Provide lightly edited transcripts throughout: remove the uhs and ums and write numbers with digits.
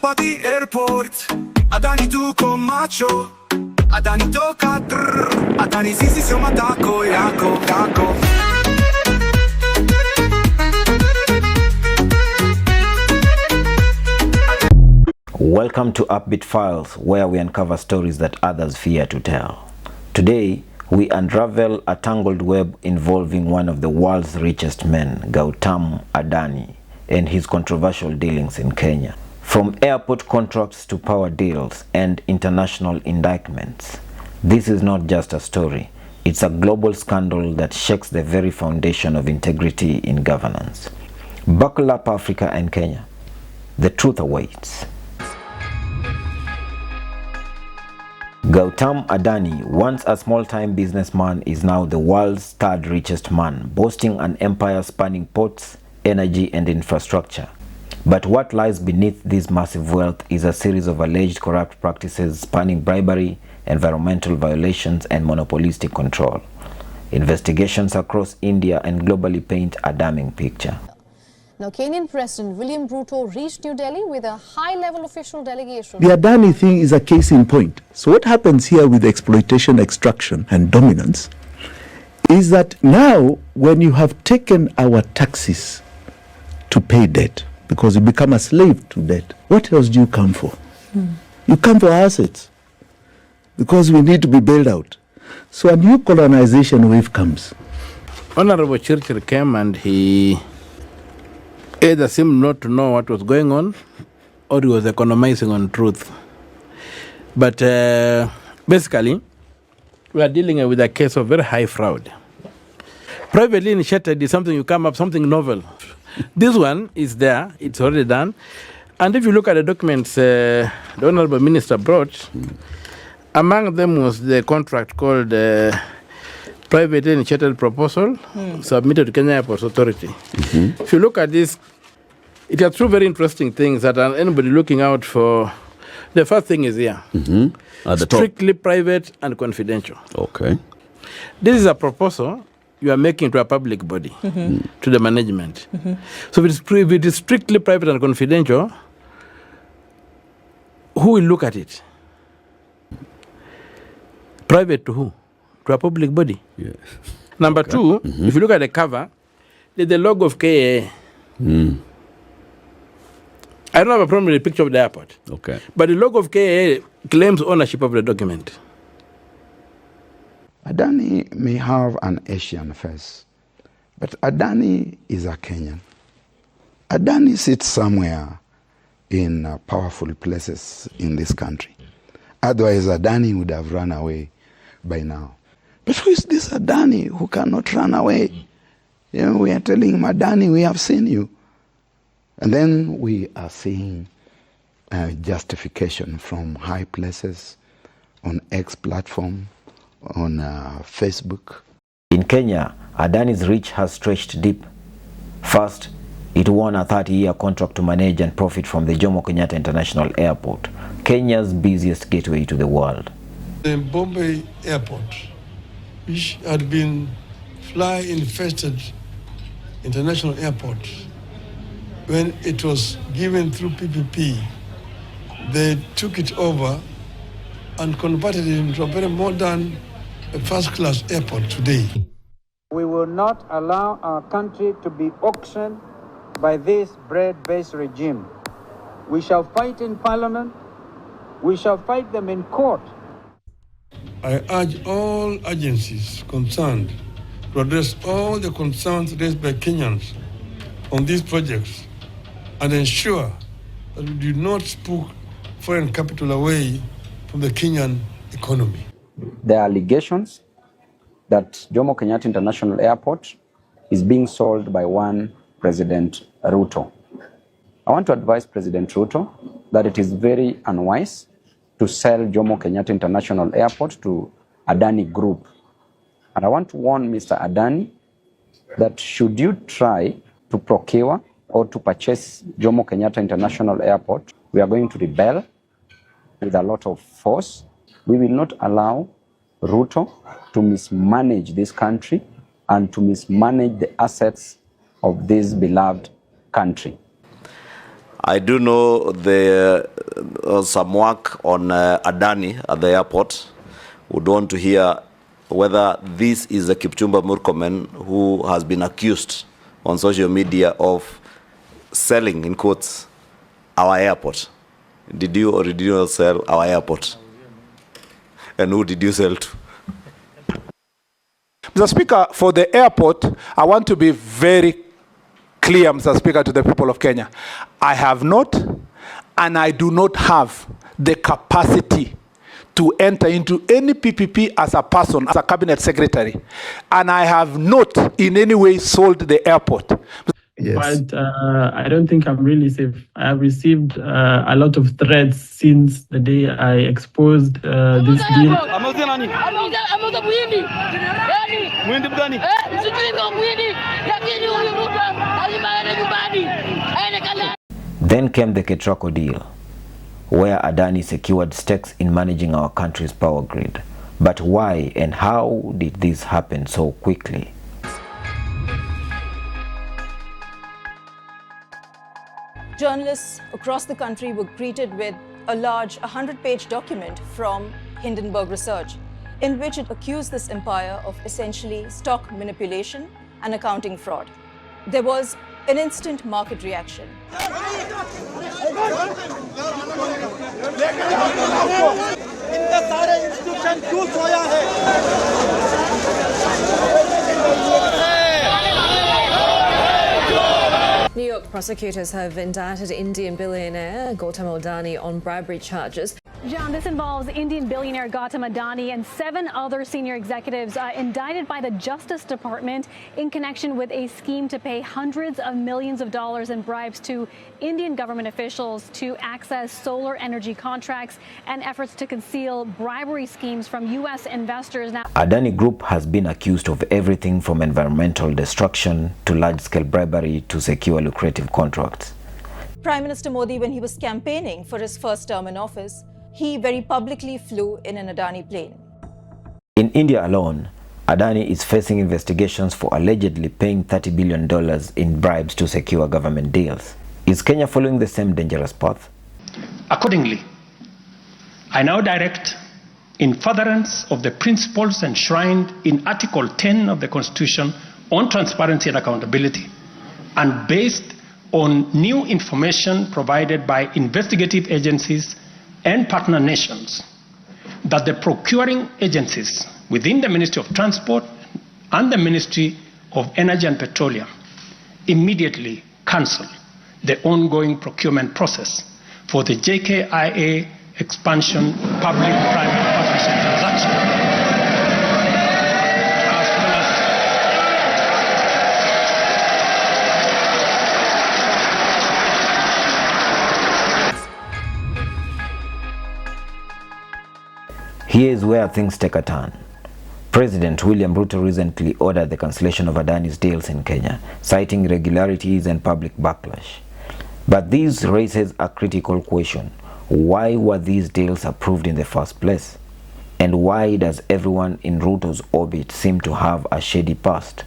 over the airport. Adani tuko macho, Adani toka trrr, Adani sisi sio matako yako yako. Welcome to UPBEAT Files, where we uncover stories that others fear to tell. Today, we unravel a tangled web involving one of the world's richest men, Gautam Adani, and his controversial dealings in Kenya. From airport contracts to power deals and international indictments, this is not just a story. It's a global scandal that shakes the very foundation of integrity in governance. Buckle up, Africa and Kenya. The truth awaits. Gautam Adani, once a small-time businessman, is now the world's third richest man, boasting an empire spanning ports, energy and infrastructure. But what lies beneath this massive wealth is a series of alleged corrupt practices spanning bribery, environmental violations and monopolistic control. Investigations across India and globally paint a damning picture. Now, Kenyan President William Ruto reached New Delhi with a high-level official delegation. The Adani thing is a case in point. So what happens here with exploitation, extraction and dominance is that now when you have taken our taxes to pay debt, because you become a slave to debt, what else do you come for? You come for assets, because we need to be bailed out. So a new colonization wave comes. Honorable Churchill came and he either seemed not to know what was going on or he was economizing on truth. But basically, we are dealing with a case of very high fraud. Privately initiated is something you come up, something novel. This one is there, it's already done. And if you look at the documents the Honorable Minister brought, among them was the contract called Privately Initiated Proposal submitted to Kenya Airports Authority. If you look at this, it has two very interesting things that anybody looking out for. The first thing is here. At the strictly private and confidential. Okay. This is a proposal you are making to a public body, to the management. So if it is strictly private and confidential, who will look at it? Private to who? To a public body. Yeah. Number two, if you look at the cover, there's the logo of KIA. I don't have a problem with the picture of the airport. Okay. But the logo of KIA claims ownership of the document. Adani may have an Asian face, but Adani is a Kenyan. Adani sits somewhere in powerful places in this country. Otherwise, Adani would have run away by now. But who is this Adani who cannot run away? You know, we are telling him, Adani, we have seen you. And then we are seeing justification from high places on X platform, on Facebook. In Kenya, Adani's reach has stretched deep. First, it won a 30-year contract to manage and profit from the Jomo Kenyatta International Airport, Kenya's busiest gateway to the world. The Bombay Airport, which had been fly-infested international airport, when it was given through PPP, they took it over and converted it into a very modern, first-class airport today. We will not allow our country to be auctioned by this bread-based regime. We shall fight in Parliament. We shall fight them in court. I urge all agencies concerned to address all the concerns raised by Kenyans on these projects and ensure that we do not spook foreign capital away from the Kenyan economy. There are allegations that Jomo Kenyatta International Airport is being sold by one President Ruto. I want to advise President Ruto that it is very unwise to sell Jomo Kenyatta International Airport to Adani Group. And I want to warn Mr. Adani that should you try to procure or to purchase Jomo Kenyatta International Airport, we are going to rebel with a lot of force. We will not allow Ruto to mismanage this country and to mismanage the assets of this beloved country. I do know there some work on Adani at the airport. Would want to hear whether this is a Kipchumba Murkomen who has been accused on social media of selling, in quotes, our airport. Did you or did you not sell our airport? And who did you sell to? Mr. Speaker, for the airport, I want to be very clear, Mr. Speaker, to the people of Kenya. I have not, and I do not have the capacity to enter into any PPP as a person, as a cabinet secretary. And I have not in any way sold the airport. Yes. But I don't think I'm really safe. I have received a lot of threats since the day I exposed this deal. Then came the Ketraco deal, where Adani secured stakes in managing our country's power grid. But why and how did this happen so quickly? Journalists across the country were greeted with a large 100-page document from Hindenburg Research, in which it accused this empire of essentially stock manipulation and accounting fraud. There was an instant market reaction. New York prosecutors have indicted Indian billionaire Gautam Adani on bribery charges. John, this involves Indian billionaire Gautam Adani and 7 other senior executives indicted by the Justice Department in connection with a scheme to pay hundreds of millions of dollars in bribes to Indian government officials to access solar energy contracts and efforts to conceal bribery schemes from U.S. investors. Now, Adani Group has been accused of everything from environmental destruction to large-scale bribery to secure lucrative contracts. Prime Minister Modi, when he was campaigning for his first term in office, he very publicly flew in an Adani plane. In India alone, Adani is facing investigations for allegedly paying $30 billion in bribes to secure government deals. Is Kenya following the same dangerous path? Accordingly, I now direct, in furtherance of the principles enshrined in Article 10 of the Constitution on transparency and accountability, and based on new information provided by investigative agencies and partner nations, that the procuring agencies within the Ministry of Transport and the Ministry of Energy and Petroleum immediately cancel the ongoing procurement process for the JKIA expansion public-private partnership transaction. Here is where things take a turn. President William Ruto recently ordered the cancellation of Adani's deals in Kenya, citing irregularities and public backlash. But this raises a critical question. Why were these deals approved in the first place? And why does everyone in Ruto's orbit seem to have a shady past?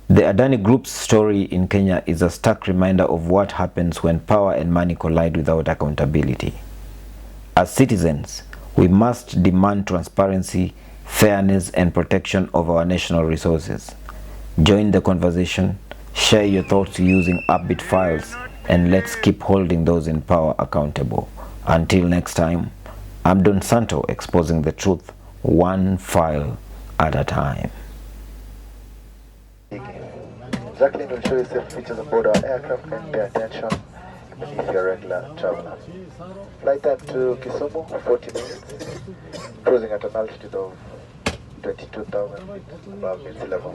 The Adani Group's story in Kenya is a stark reminder of what happens when power and money collide without accountability. As citizens, we must demand transparency, fairness, and protection of our national resources. Join the conversation, share your thoughts using UPBEAT Files, and let's keep holding those in power accountable. Until next time, I'm Don Santo, exposing the truth, one file at a time. Jacqueline will show you safe features aboard our aircraft and pay attention if you're a regular traveler. Flight time to Kisumu, 40 minutes, cruising at an altitude of 22,000 feet above sea level.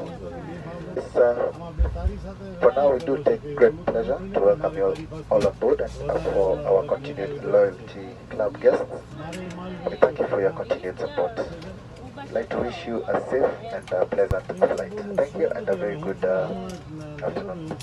For now, we do take great pleasure to welcome you all on board, and for our continued loyalty club guests, we thank you for your continued support. I'd like to wish you a safe and pleasant flight. Thank you and a very good afternoon.